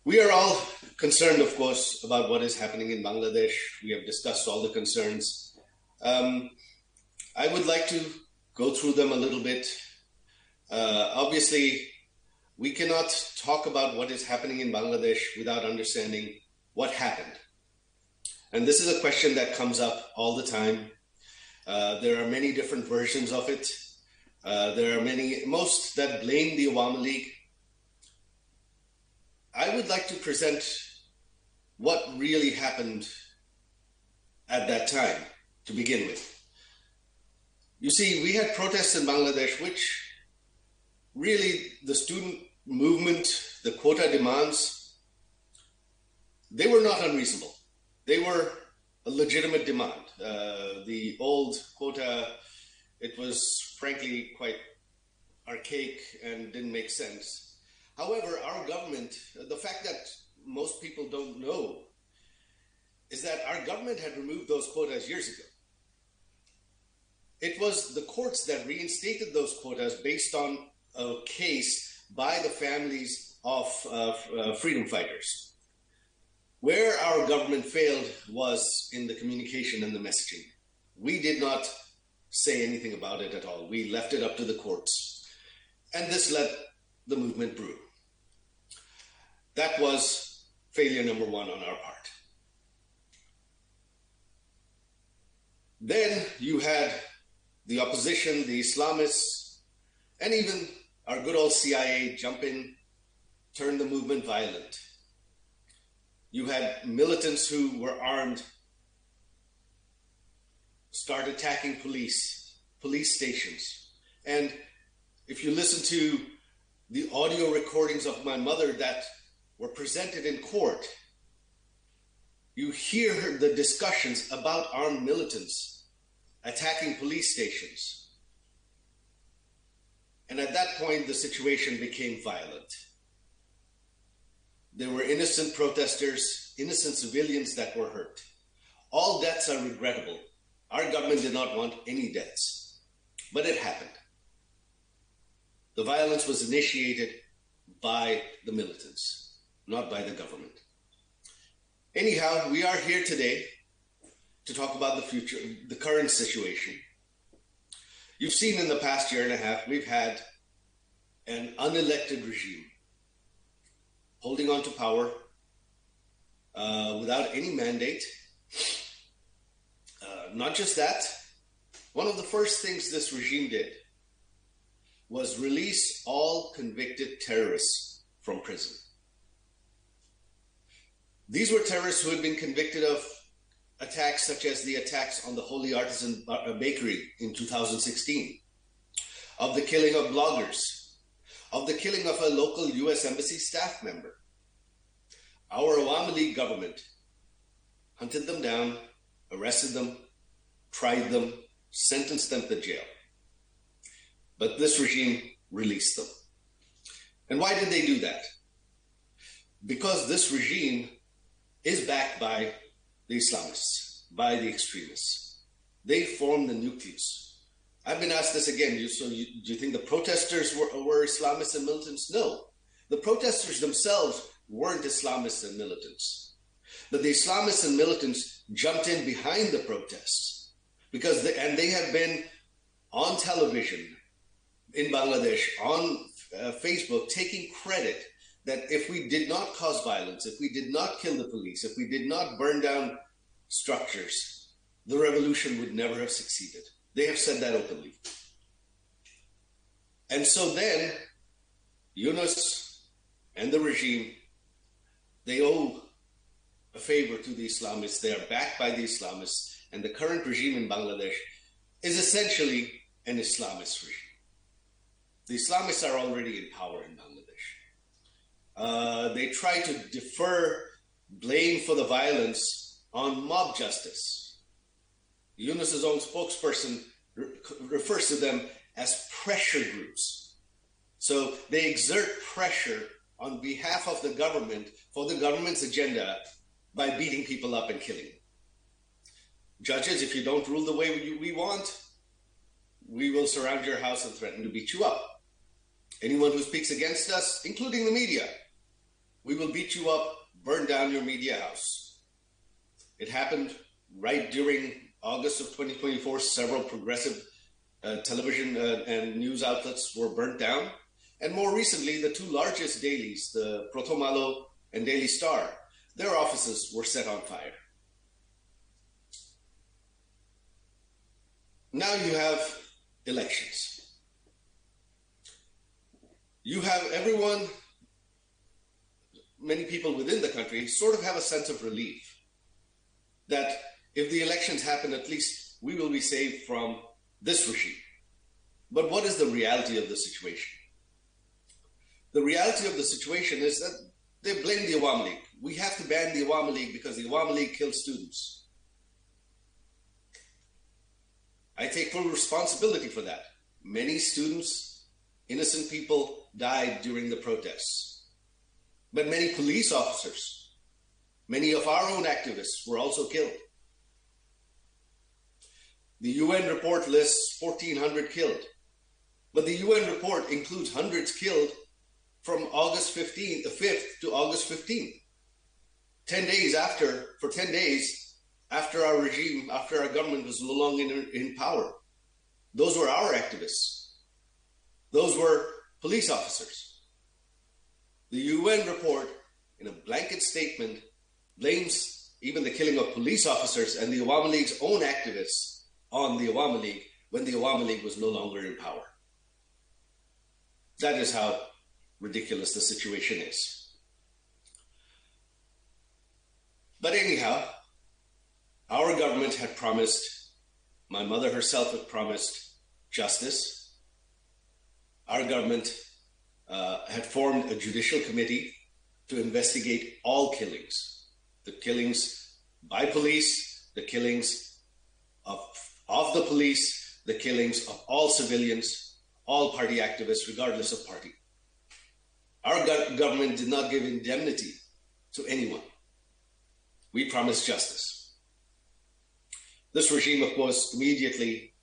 We are all concerned, of course, about what is happening in Bangladesh. We have discussed all the concerns. I would like to go through them a little bit. Obviously, we cannot talk about what is happening in Bangladesh without understanding what happened. And this is a question that comes up all the time. There are many different versions of it. There are most that blame the Awami League. I would like to present what really happened at that time to begin with. You see, we had protests in Bangladesh, which really the student movement, the quota demands, they were not unreasonable. They were a legitimate demand. The old quota, it was frankly quite archaic and didn't make sense. However, our government, the fact that most people don't know is that our government had removed those quotas years ago. It was the courts that reinstated those quotas based on a case by the families of freedom fighters. Where our government failed was in the communication and the messaging. We did not say anything about it at all. We left it up to the courts. And this let the movement brew. That was failure number one on our part. Then you had the opposition, the Islamists, and even our good old CIA jump in, turn the movement violent. You had militants who were armed, start attacking police stations. And if you listen to the audio recordings of my mother that were presented in court, you hear the discussions about armed militants attacking police stations. And at that point, the situation became violent. There were innocent protesters, innocent civilians that were hurt. All deaths are regrettable. Our government did not want any deaths, but it happened. The violence was initiated by the militants, not by the government. Anyhow, we are here today to talk about the future, the current situation. You've seen in the past year and a half, we've had an unelected regime holding on to power without any mandate. Not just that, one of the first things this regime did was release all convicted terrorists from prison. These were terrorists who had been convicted of attacks such as the attacks on the Holy Artisan Bakery in 2016, of the killing of bloggers, of the killing of a local US Embassy staff member. Our Awami League government hunted them down, arrested them, tried them, sentenced them to jail. But this regime released them. And why did they do that? Because this regime is backed by the Islamists, by the extremists. They form the nucleus. I've been asked this again. Do you think the protesters were Islamists and militants? No. The protesters themselves weren't Islamists and militants. But the Islamists and militants jumped in behind the protests because they have been on television in Bangladesh, on Facebook, taking credit that if we did not cause violence, if we did not kill the police, if we did not burn down structures, the revolution would never have succeeded. They have said that openly. And so then, Yunus and the regime, they owe a favor to the Islamists. They are backed by the Islamists. And the current regime in Bangladesh is essentially an Islamist regime. The Islamists are already in power in Bangladesh. They try to defer blame for the violence on mob justice. Yunus's own spokesperson refers to them as pressure groups. So they exert pressure on behalf of the government for the government's agenda by beating people up and killing them. Judges, if you don't rule the way we want, we will surround your house and threaten to beat you up. Anyone who speaks against us, including the media, we will beat you up, burn down your media house. It happened right during August of 2024. Several progressive television and news outlets were burnt down. And more recently, the two largest dailies, the Prothomalo and Daily Star, their offices were set on fire. Now you have elections. You have everyone, many people within the country sort of have a sense of relief that if the elections happen, at least we will be saved from this regime. But what is the reality of the situation? The reality of the situation is that they blame the Awami League. We have to ban the Awami League because the Awami League kills students. I take full responsibility for that. Many students, innocent people, died during the protests. But many police officers, many of our own activists were also killed. The UN report lists 1,400 killed. But the UN report includes hundreds killed from August 5th to August 15th. 10 days after, for 10 days after our regime, after our government was no longer in power. Those were our activists. Those were police officers. The UN report, in a blanket statement, blames even the killing of police officers and the Awami League's own activists on the Awami League when the Awami League was no longer in power. That is how ridiculous the situation is. But anyhow, our government had promised, my mother herself had promised justice. Our government had formed a judicial committee to investigate all killings, the killings by police, the killings of the police, the killings of all civilians, all party activists, regardless of party. Our government did not give indemnity to anyone. We promised justice. This regime, of course, immediately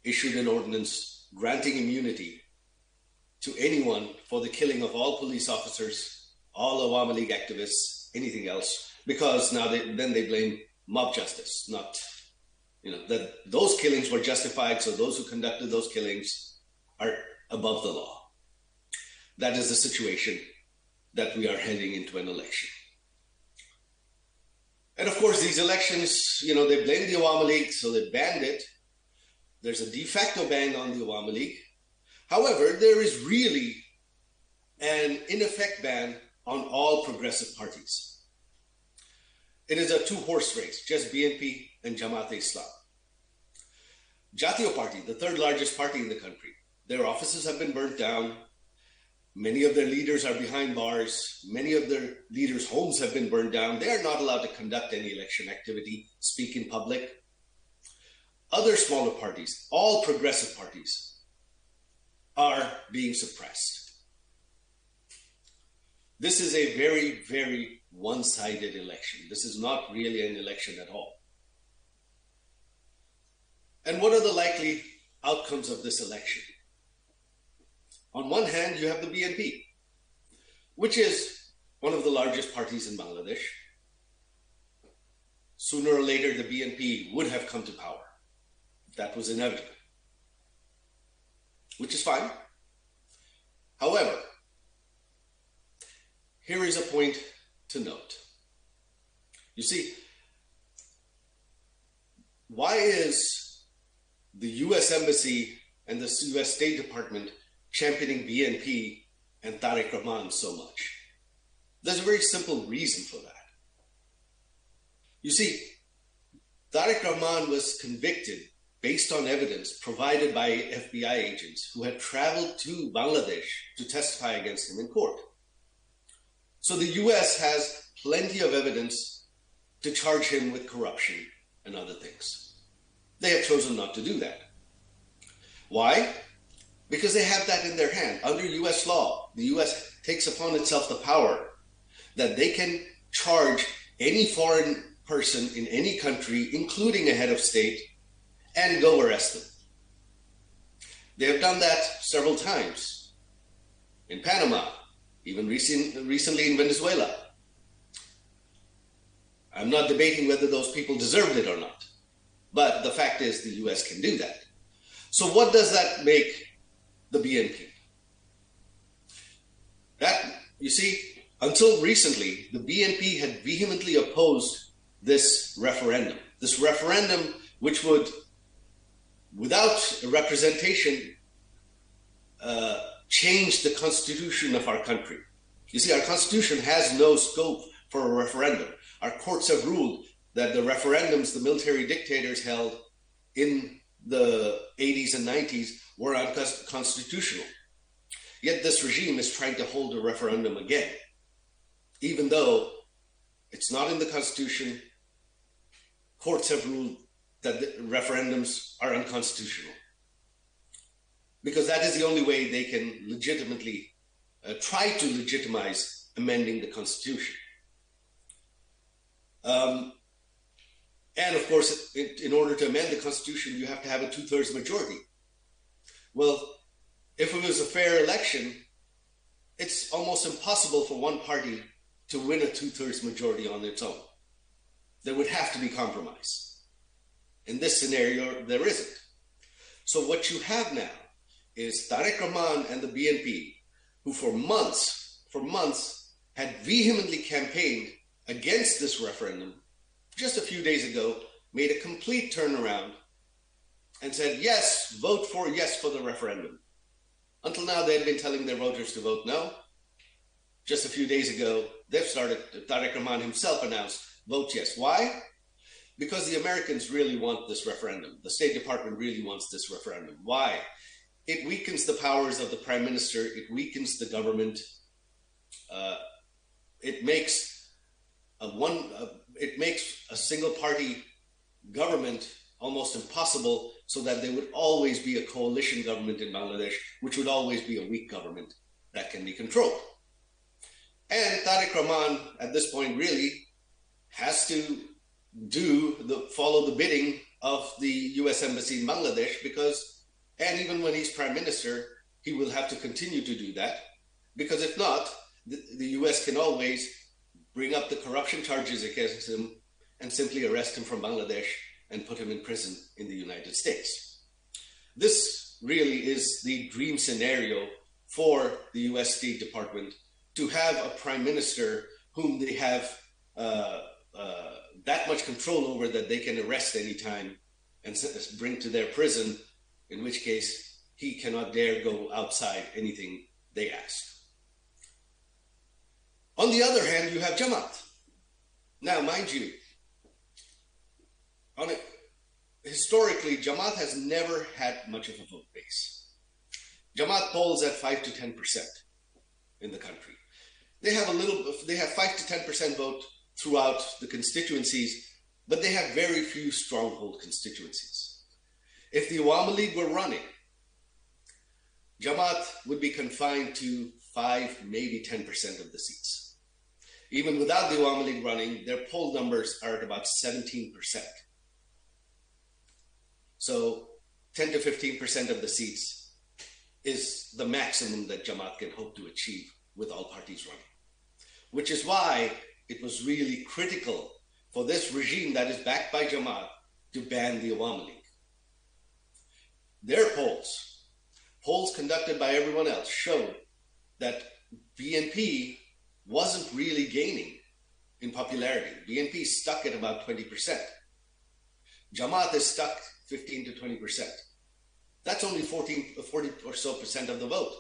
issued an ordinance granting immunity to anyone for the killing of all police officers, all Awami League activists, anything else, because now they blame mob justice, not, that those killings were justified, so those who conducted those killings are above the law. That is the situation that we are heading into an election. And of course, these elections, they blame the Awami League, so they banned it. There's a de facto ban on the Awami League. However, there is really an in effect ban on all progressive parties. It is a two-horse race, just BNP and Jamaat Islam. Jatiyo Party, the third largest party in the country, their offices have been burnt down. Many of their leaders are behind bars. Many of their leaders' homes have been burned down. They are not allowed to conduct any election activity, speak in public. Other smaller parties, all progressive parties, are being suppressed. This is a very, very one-sided election. This is not really an election at all. And what are the likely outcomes of this election? On one hand, you have the BNP, which is one of the largest parties in Bangladesh. Sooner or later, the BNP would have come to power. That was inevitable, which is fine. However, here is a point to note. You see, why is the US Embassy and the US State Department championing BNP and Tariq Rahman so much? There's a very simple reason for that. You see, Tariq Rahman was convicted based on evidence provided by FBI agents who had traveled to Bangladesh to testify against him in court. So the US has plenty of evidence to charge him with corruption and other things. They have chosen not to do that. Why? Because they have that in their hand. Under US law, the US takes upon itself the power that they can charge any foreign person in any country, including a head of state, and go arrest them. They have done that several times. in Panama, even recently in Venezuela. I'm not debating whether those people deserved it or not, but the fact is the US can do that. So what does that make the BNP? That, you see, until recently, the BNP had vehemently opposed this referendum which would, without a representation, change the constitution of our country. You see, our constitution has no scope for a referendum. Our courts have ruled that the referendums the military dictators held in the 80s and 90s were unconstitutional. Yet this regime is trying to hold a referendum again, even though it's not in the constitution. Courts have ruled that the referendums are unconstitutional, because that is the only way they can legitimately try to legitimize amending the constitution. And of course, in order to amend the constitution, you have to have a 2/3 majority. Well, if it was a fair election, it's almost impossible for one party to win a 2/3 majority on its own. There would have to be compromise. In this scenario, there isn't. So what you have now is Tariq Rahman and the BNP, who for months had vehemently campaigned against this referendum, just a few days ago made a complete turnaround and said, yes, vote for yes for the referendum. Until now, they had been telling their voters to vote no. Just a few days ago, Tariq Rahman himself announced, vote yes. Why? Because the Americans really want this referendum. The State Department really wants this referendum. Why? It weakens the powers of the Prime Minister. It weakens the government. It makes a single party government almost impossible, so that there would always be a coalition government in Bangladesh, which would always be a weak government that can be controlled. And Tariq Rahman, at this point, really has to follow the bidding of the US Embassy in Bangladesh, and even when he's Prime Minister, he will have to continue to do that, because if not, the US can always bring up the corruption charges against him and simply arrest him from Bangladesh and put him in prison in the United States. This really is the dream scenario for the US State Department, to have a Prime Minister whom they have that much control over that they can arrest anytime and bring to their prison, in which case he cannot dare go outside anything they ask. On the other hand, you have Jamaat. Now, mind you, historically, Jamaat has never had much of a vote base. Jamaat polls at 5 to 10% in the country. They have 5 to 10% vote throughout the constituencies, but they have very few stronghold constituencies. If the Awami League were running, Jamaat would be confined to 5, maybe 10% of the seats. Even without the Awami League running, their poll numbers are at about 17%. So 10 to 15% of the seats is the maximum that Jamaat can hope to achieve with all parties running. Which is why it was really critical for this regime that is backed by Jamaat to ban the Awami League. Their polls conducted by everyone else, showed that BNP wasn't really gaining in popularity. BNP is stuck at about 20%. Jamaat is stuck 15 to 20%. That's only 40 or so percent of the vote.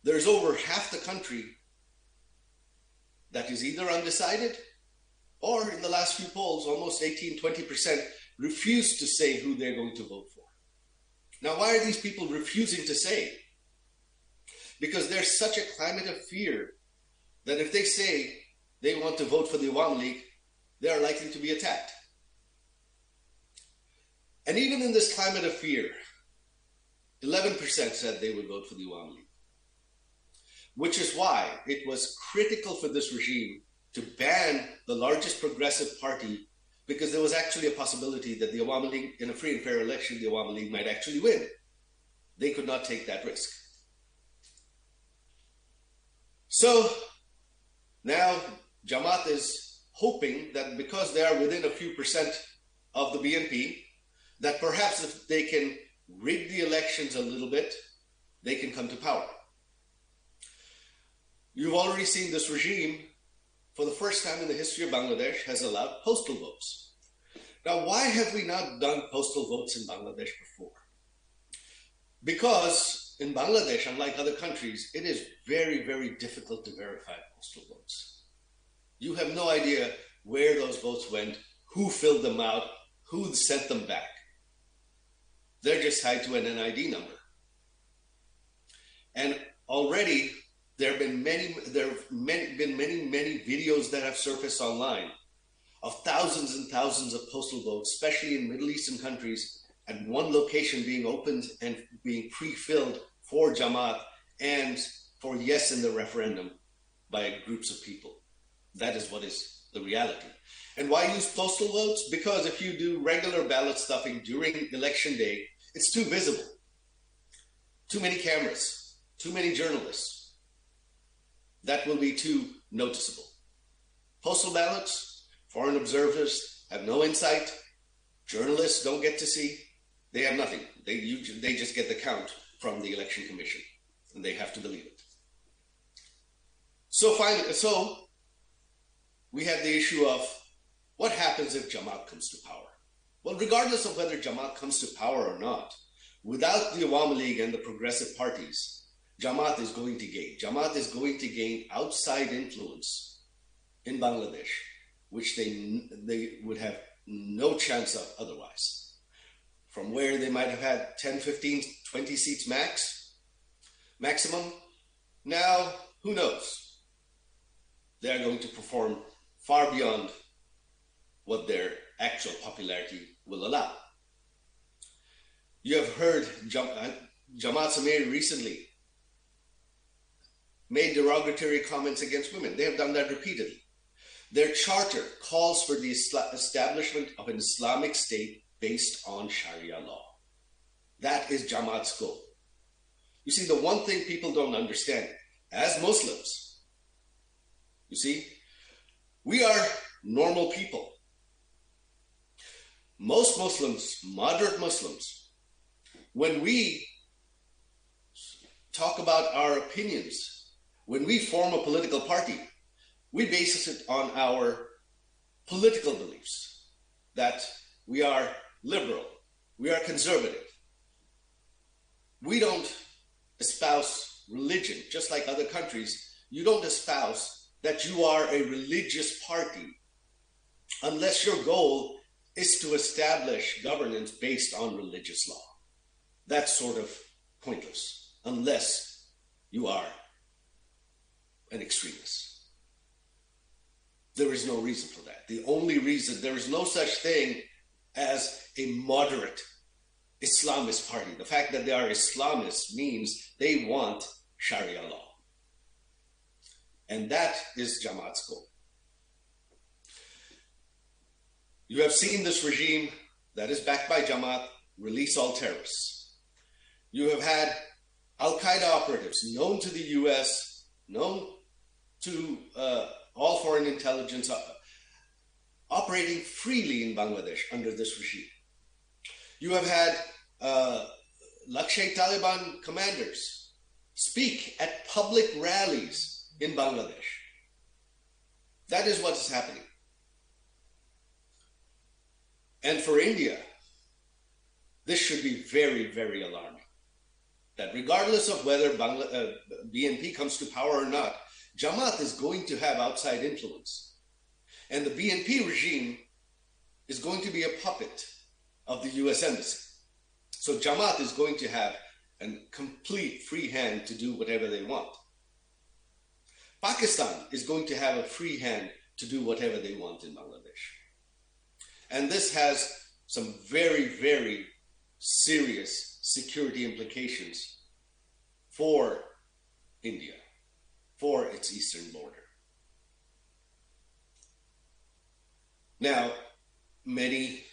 There's over half the country that is either undecided, or in the last few polls, almost 18, 20% refuse to say who they're going to vote for. Now, why are these people refusing to say? Because there's such a climate of fear that if they say they want to vote for the Awami League, they are likely to be attacked. And even in this climate of fear, 11% said they would vote for the Awami League. Which is why it was critical for this regime to ban the largest progressive party, because there was actually a possibility that the Awami League, in a free and fair election, the Awami League might actually win. They could not take that risk. So now Jamaat is hoping that because they are within a few percent of the BNP, that perhaps if they can rig the elections a little bit, they can come to power. You've already seen this regime, for the first time in the history of Bangladesh, has allowed postal votes. Now, why have we not done postal votes in Bangladesh before? Because in Bangladesh, unlike other countries, it is very, very difficult to verify postal votes. You have no idea where those votes went, who filled them out, who sent them back. They're just tied to an NID number. And already there have been many videos that have surfaced online of thousands and thousands of postal votes, especially in Middle Eastern countries, at one location being opened and being pre-filled for Jamaat and for yes in the referendum by groups of people. That is what is the reality. And why use postal votes? Because if you do regular ballot stuffing during election day, it's too visible. Too many cameras, too many journalists. That will be too noticeable. Postal ballots, foreign observers have no insight. Journalists don't get to see. They have nothing. They just get the count from the election commission, and they have to believe it. So finally, we have the issue of what happens if Jamaat comes to power. Well, regardless of whether Jamaat comes to power or not, without the Awami League and the progressive parties, Jamaat is going to gain. Jamaat is going to gain outside influence in Bangladesh, which they would have no chance of otherwise. From where they might have had 10, 15, 20 seats maximum, now who knows? They are going to perform far beyond what their actual popularity will allow. You have heard Jamaat Samir recently made derogatory comments against women. They have done that repeatedly. Their charter calls for the establishment of an Islamic state based on Sharia law. That is Jamaat's goal. You see, the one thing people don't understand, as Muslims, you see, we are normal people. Most Muslims, moderate Muslims, when we talk about our opinions, when we form a political party, we base it on our political beliefs, that we are liberal, we are conservative. We don't espouse religion, just like other countries. You don't espouse that you are a religious party unless your goal is to establish governance based on religious law. That's sort of pointless unless you are an extremist. There is no reason for that. The only reason, there is no such thing as a moderate Islamist party. The fact that they are Islamists means they want Sharia law. And that is Jamaat's goal. You have seen this regime that is backed by Jamaat release all terrorists. You have had Al-Qaeda operatives known to the US, known to all foreign intelligence operating freely in Bangladesh under this regime. You have had Lashkar-e-Taliban commanders speak at public rallies in Bangladesh. That is what is happening. And for India, this should be very, very alarming. That regardless of whether BNP comes to power or not, Jamaat is going to have outside influence. And the BNP regime is going to be a puppet of the US Embassy. So Jamaat is going to have a complete free hand to do whatever they want. Pakistan is going to have a free hand to do whatever they want in Bangladesh. And this has some very, very serious security implications for India, for its eastern border. Now, many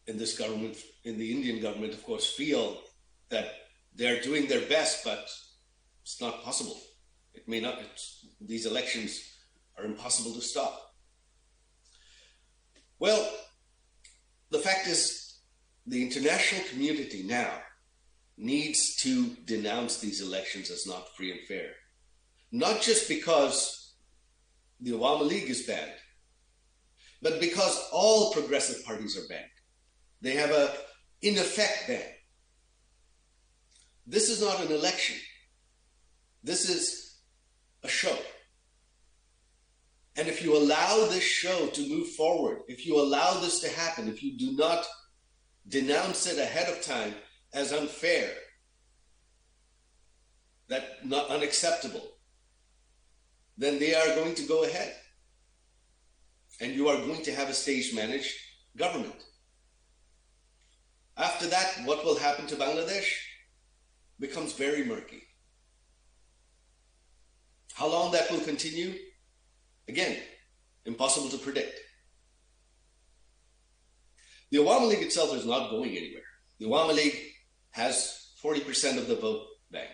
in this government, in the Indian government, of course, feel that they're doing their best, but it's not possible. It may not, these elections are impossible to stop. Well, the fact is, the international community now needs to denounce these elections as not free and fair. Not just because the Awami League is banned, but because all progressive parties are banned. They have a, in effect, ban. This is not an election. This is a show. And if you allow this show to move forward, if you allow this to happen, if you do not denounce it ahead of time as unfair, that not unacceptable, then they are going to go ahead. And you are going to have a stage-managed government. After that, what will happen to Bangladesh becomes very murky. How long that will continue? Again, impossible to predict. The Awami League itself is not going anywhere. The Awami League has 40% of the vote bank.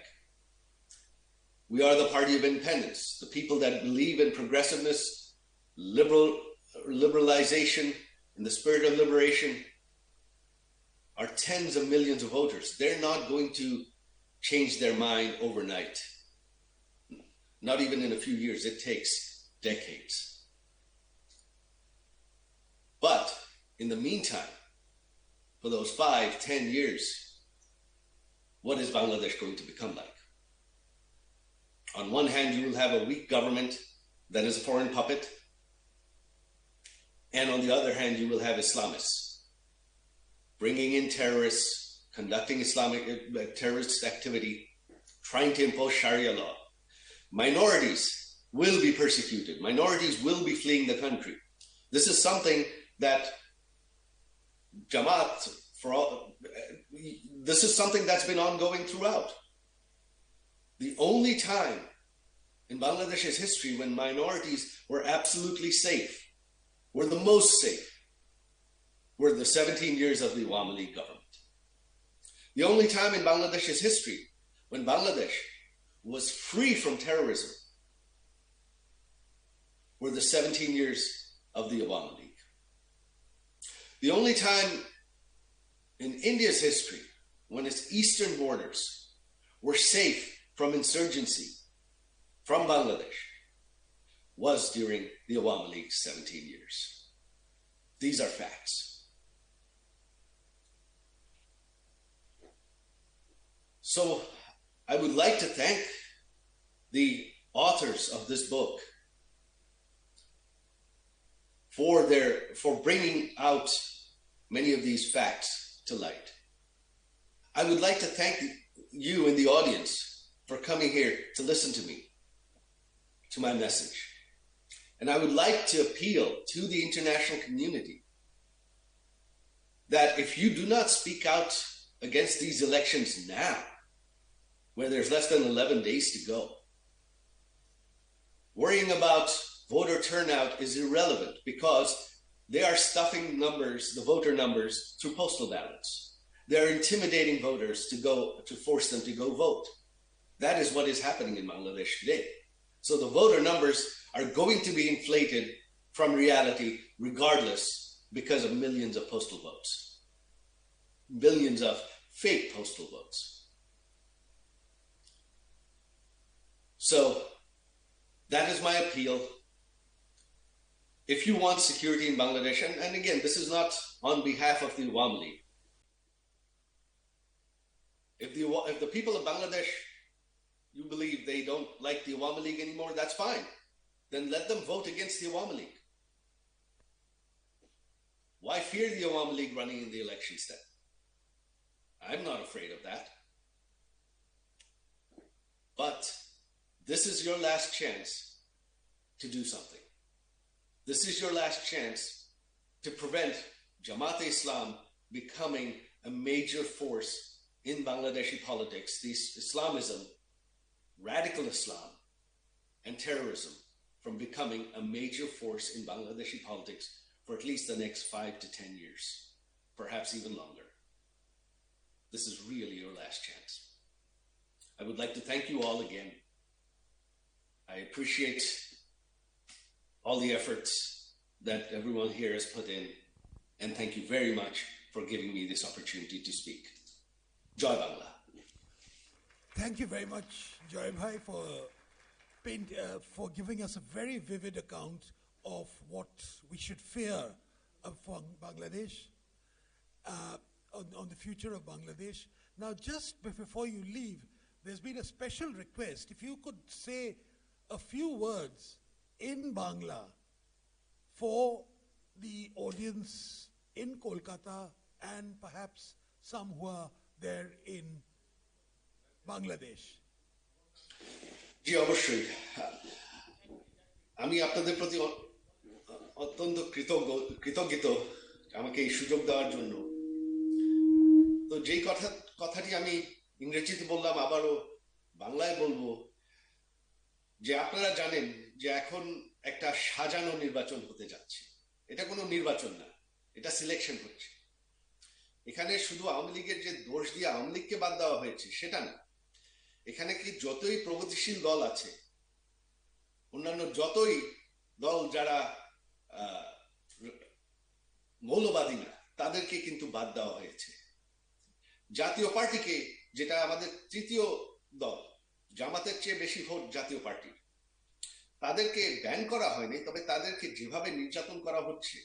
We are the party of independence, the people that believe in progressiveness, liberalization, in the spirit of liberation, are tens of millions of voters. They're not going to change their mind overnight. Not even in a few years. It takes decades. But in the meantime, for those 5-10 years, what is Bangladesh going to become like? On one hand, you will have a weak government that is a foreign puppet. And on the other hand, you will have Islamists bringing in terrorists, conducting Islamic terrorist activity, trying to impose Sharia law. Minorities will be persecuted. Minorities will be fleeing the country. This is something that Jamaat, this is something that's been ongoing throughout. The only time in Bangladesh's history when minorities were absolutely safe, were the most safe, were the 17 years of the Awami League government. The only time in Bangladesh's history when Bangladesh was free from terrorism were the 17 years of the Awami League. The only time in India's history when its eastern borders were safe from insurgency from Bangladesh was during the Awami League's 17 years. These are facts. So I would like to thank the authors of this book for bringing out many of these facts to light. I would like to thank you in the audience for coming here to listen to me, to my message. And I would like to appeal to the international community that if you do not speak out against these elections now, where there's less than 11 days to go, worrying about voter turnout is irrelevant because they are stuffing numbers, the voter numbers, through postal ballots. They're intimidating voters to force them to go vote. That is what is happening in Bangladesh today. So the voter numbers are going to be inflated from reality regardless because of millions of postal votes, billions of fake postal votes. So that is my appeal. If you want security in Bangladesh, and again, this is not on behalf of the Awami League. If the people of Bangladesh, you believe they don't like the Awami League anymore, that's fine. Then let them vote against the Awami League. Why fear the Awami League running in the elections then? I'm not afraid of that. But this is your last chance to do something. This is your last chance to prevent Jamaat-e-Islam becoming a major force in Bangladeshi politics. This Islamism, radical Islam, and terrorism from becoming a major force in Bangladeshi politics for at least the next 5 to 10 years, perhaps even longer. This is really your last chance. I would like to thank you all again. I appreciate all the efforts that everyone here has put in, and thank you very much for giving me this opportunity to speak. Joy Bangla. Thank you very much, Joy Bhai, for giving us a very vivid account of what we should fear for Bangladesh, on the future of Bangladesh. Now, just before you leave, there's been a special request. If you could say a few words in Bangla for the audience in Kolkata and perhaps some who are there in Bangladesh. জি অবশ্যই আমি আপনাদের প্রতি অত্যন্ত কৃতজ্ঞ আমাকে এই সুযোগ দেওয়ার জন্য। তো যেই কথাটি আমি ইংরেজিতে বললাম আবারও বাংলায় বলবো যে আপনারা জানেন যে এখন একটা সাজানো নির্বাচন হতে যাচ্ছে। এটা কোনো নির্বাচন না, এটা সিলেকশন হচ্ছে। এখানে শুধু আওয়ামী লীগের যে দোষ দিয়ে আওয়ামী লীগকে বাদ দেওয়া হয়েছে সেটা না, এখানে কি যতই প্রগতিশীল দল আছে, অন্যান্য যতই দল যারা মৌলবাদী না, তাদেরকে কিন্তু বাদ দেওয়া হয়েছে। জাতীয় পার্টিকে, যেটা আমাদের তৃতীয় দল, জামাতের চেয়ে বেশি ভোট জাতীয় পার্টির, তাদেরকে ব্যান করা হয়নি, তবে তাদেরকে যেভাবে নির্যাতন করা হচ্ছে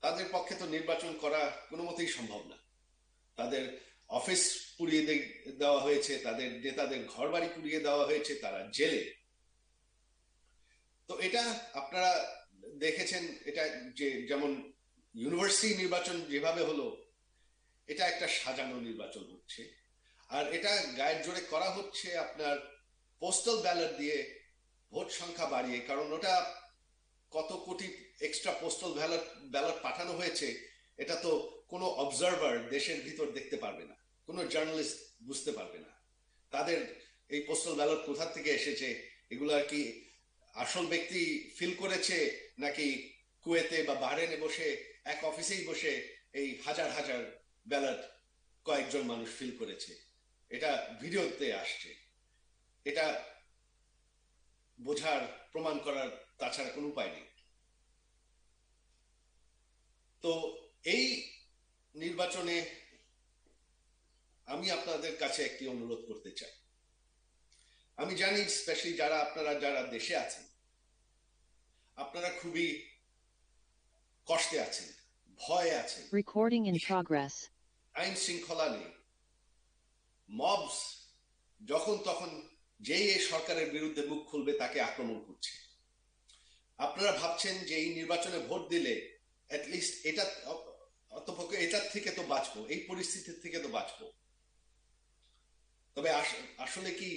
তাদের পক্ষে তো নির্বাচন করা কোনো মতেই সম্ভব না। তাদের অফিস পুড়িয়ে দেওয়া হয়েছে, তাদের নেতাদের ঘর বাড়ি পুড়িয়ে দেওয়া হয়েছে, তারা জেলে। তো এটা আপনারা দেখেছেন, এটা যে যেমন ইউনিভার্সিটি নির্বাচন যেভাবে হলো, এটা একটা সাজানো নির্বাচন হচ্ছে। আর এটা গায়ের জোরে করা হচ্ছে আপনার পোস্টাল ব্যালট দিয়ে, ভোট সংখ্যা বাড়িয়ে। কারণ ওটা কত কোটি এক্সট্রা পোস্টাল ব্যালট পাঠানো হয়েছে এটা তো কোনো অবজারভার দেশের ভিতর দেখতে পারবে না, কোনো জার্নালিস্ট বুঝতে পারবে না। তাদের এই পোস্টাল ব্যালট কোথা থেকে এসেছে, এগুলো আর কি আসল ব্যক্তি ফিল করেছে, নাকি কুয়েতে বা বাহরেনে বসে এক অফিসেই বসে এই হাজার হাজার ব্যালট কয়েকজন মানুষ ফিল করেছে, এটা ভিডিওতে আসছে। এটা বোঝার, প্রমাণ করার তাছাড়া কোনো উপায় নেই। তো এই নির্বাচনে আমি আপনাদের কাছে একটি অনুরোধ করতে চাই। আমি জানি স্পেশালি যারা দেশে আছেন, আপনারা খুবই কষ্টে আছেন, ভয়ে আছেন। Recording in progress. আইন শৃঙ্খলা নেই, মবস যখন তখন যেই এই সরকারের বিরুদ্ধে মুখ খুলবে তাকে আক্রমণ করছে। আপনারা ভাবছেন যে এই নির্বাচনে ভোট দিলে অ্যাটলিস্ট এটার থেকে তো বাঁচবো, এই পরিস্থিতির থেকে তো বাঁচবো। তবে আসলে কি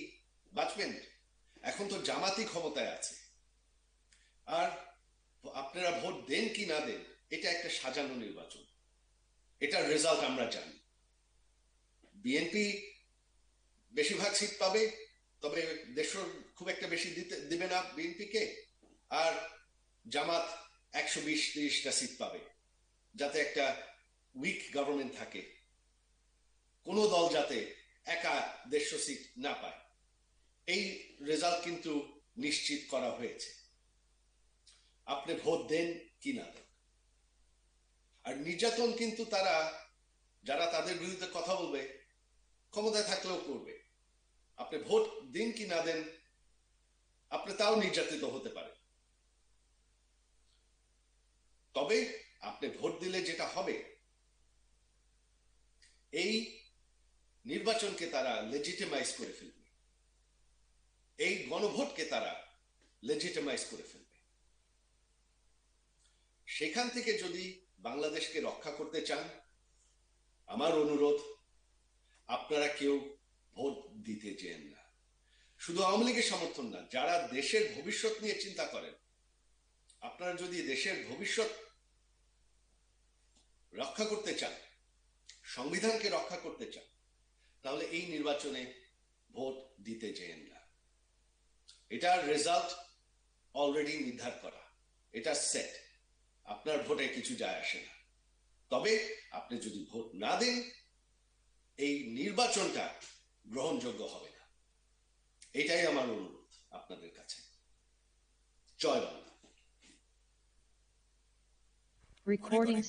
বাঁচবেন? এখন তো জামাতই ক্ষমতায় আছে। আর আপনারা ভোট দেন কি না দেন, এটা একটা সাজানো নির্বাচন, এটার রেজাল্ট আমরা জানি। বিএনপি বেশিরভাগ সিট পাবে, তবে দেশের খুব একটা বেশি দিবে না বিএনপিকে। আর জামাত 120-30টা সিট পাবে, যাতে একটা উইক গভর্নমেন্ট থাকে, কোন দল যাতে একা 150 সিট না পায়। এই রেজাল্ট কিন্তু নিশ্চিত করা হয়েছে। আপনি ভোট দেন কি না দেন। আর নির্যাতন কিন্তু যারা তাদের বিরুদ্ধে কথা বলবে ক্ষমতায় থাকলেও করবে। আপনি ভোট দিন কি না দেন, আপনি তাও নির্যাতিত হতে পারে। তবে আপনি ভোট দিলে যেটা হবে, এই নির্বাচনকে তারা লেজিটিমাইজ করে ফেলবে, এই গণভোটকে তারা লেজিটিমাইজ করে ফেলবে। সেখান থেকে যদি বাংলাদেশকে রক্ষা করতে চান, আমার অনুরোধ, আপনারা কেউ ভোট দিতে যেন না। শুধু আওয়ামী লীগের সমর্থন না, যারা দেশের ভবিষ্যৎ নিয়ে চিন্তা করেন, আপনারা যদি দেশের ভবিষ্যৎ রক্ষা করতে চান, সংবিধানকে রক্ষা করতে চান, তাহলে এই নির্বাচনে ভোট দিতে যেন না। এটার রেজাল্ট অলরেডি নির্ধারণ করা, এটা সেট। আপনার ভোটে কিছু যায় আসে না। তবে আপনি যদি ভোট না দেন, এই নির্বাচনটা গ্রহণযোগ্য হবে না। এটাই আমার অনুরোধ। আপনাদের কাছে। জয় বাংলা। Recording